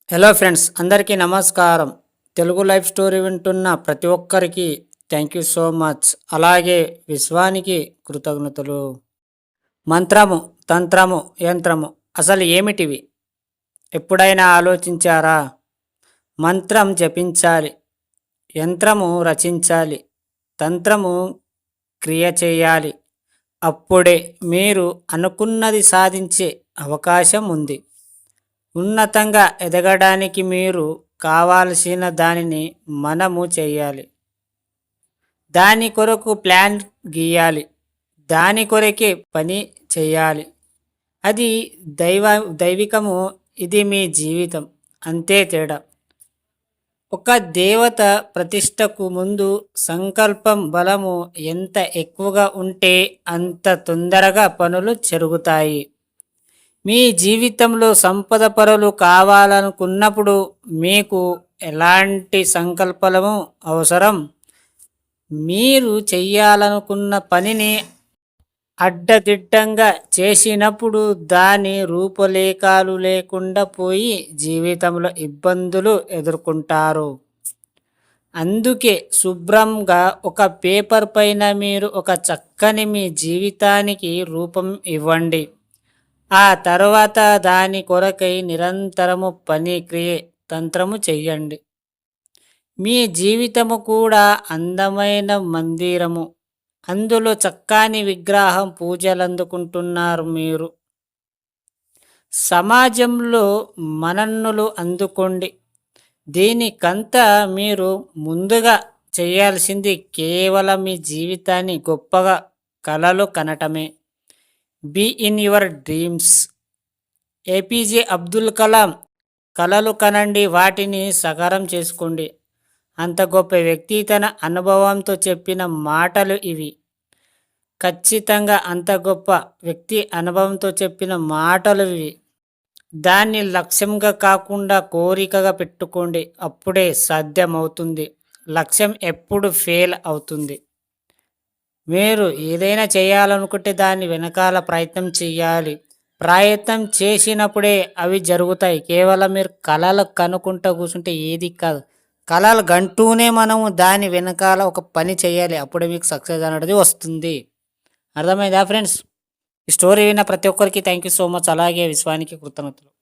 Hello friends, అందరికీ నమస్కారం. Telugu life story వింటున్న ప్రతి ఒక్కరికి థ్యాంక్ యూ సో మచ్. అలాగే విశ్వానికి కృతజ్ఞతలు. మంత్రము, తంత్రము, యంత్రము అసలు ఏమిటివి? ఎప్పుడైనా ఆలోచించారా? మంత్రం జపించాలి, యంత్రము రచించాలి, తంత్రము క్రియ చేయాలి. అప్పుడే మీరు అనుకున్నది సాధించే అవకాశం ఉంది. ఉన్నతంగా ఎదగడానికి మీరు కావాల్సిన దానిని మనము చేయాలి. దాని కొరకు ప్లాన్ గీయాలి. దాని కొరకే పని చేయాలి. అది దైవికము, ఇది మీ జీవితం. అంతే తేడా. ఒక దేవత ప్రతిష్టకు ముందు సంకల్పం బలము ఎంత ఎక్కువగా ఉంటే అంత తొందరగా పనులు జరుగుతాయి. మీ జీవితంలో సంపద పరులు కావాలనుకున్నప్పుడు మీకు ఎలాంటి సంకల్పము అవసరం? మీరు చెయ్యాలనుకున్న పనిని అడ్డదిడ్డంగా చేసినప్పుడు దాని రూపురేఖలు లేకుండా పోయి జీవితంలో ఇబ్బందులు ఎదుర్కొంటారు. అందుకే శుభ్రంగా ఒక పేపర్ పైన మీరు ఒక చక్కని మీ జీవితానికి రూపం ఇవ్వండి. ఆ తర్వాత దాని కొరకై నిరంతరము పని క్రియ తంత్రము చెయ్యండి. మీ జీవితము కూడా అందమైన మందిరము. అందులో చక్కని విగ్రహం పూజలందుకుంటున్నారు మీరు. సమాజంలో మన్ననలు అందుకోండి. దీనికంతా మీరు ముందుగా చేయాల్సింది కేవలం మీ జీవితాన్ని గొప్పగా కలలు కనటమే. Be in your dreams. APJ Abdul Kalam కలలు కనండి, వాటిని సకారం చేసుకోండి. అంత గొప్ప వ్యక్తి తన అనుభవంతో చెప్పిన మాటలు ఇవి. ఖచ్చితంగా అంత గొప్ప వ్యక్తి అనుభవంతో చెప్పిన మాటలు ఇవి. దాన్ని లక్ష్యంగా కాకుండా కోరికగా పెట్టుకోండి. అప్పుడే సాధ్యమవుతుంది. లక్ష్యం ఎప్పుడు ఫెయిల్ అవుతుంది. మీరు ఏదైనా చేయాలనుకుంటే దాన్ని వెనకాల ప్రయత్నం చేయాలి. ప్రయత్నం చేసినప్పుడే అవి జరుగుతాయి. కేవలం మీరు కలలు కనుక్కుంటూ కూర్చుంటే ఏది కాదు. కలలు గంటూనే మనము దాని వెనకాల ఒక పని చేయాలి. అప్పుడే మీకు సక్సెస్ అనేది వస్తుంది. అర్థమైందా ఫ్రెండ్స్? ఈ స్టోరీ విన్న ప్రతి ఒక్కరికి థ్యాంక్ యూ సో మచ్. అలాగే విశ్వానికి కృతజ్ఞతలు.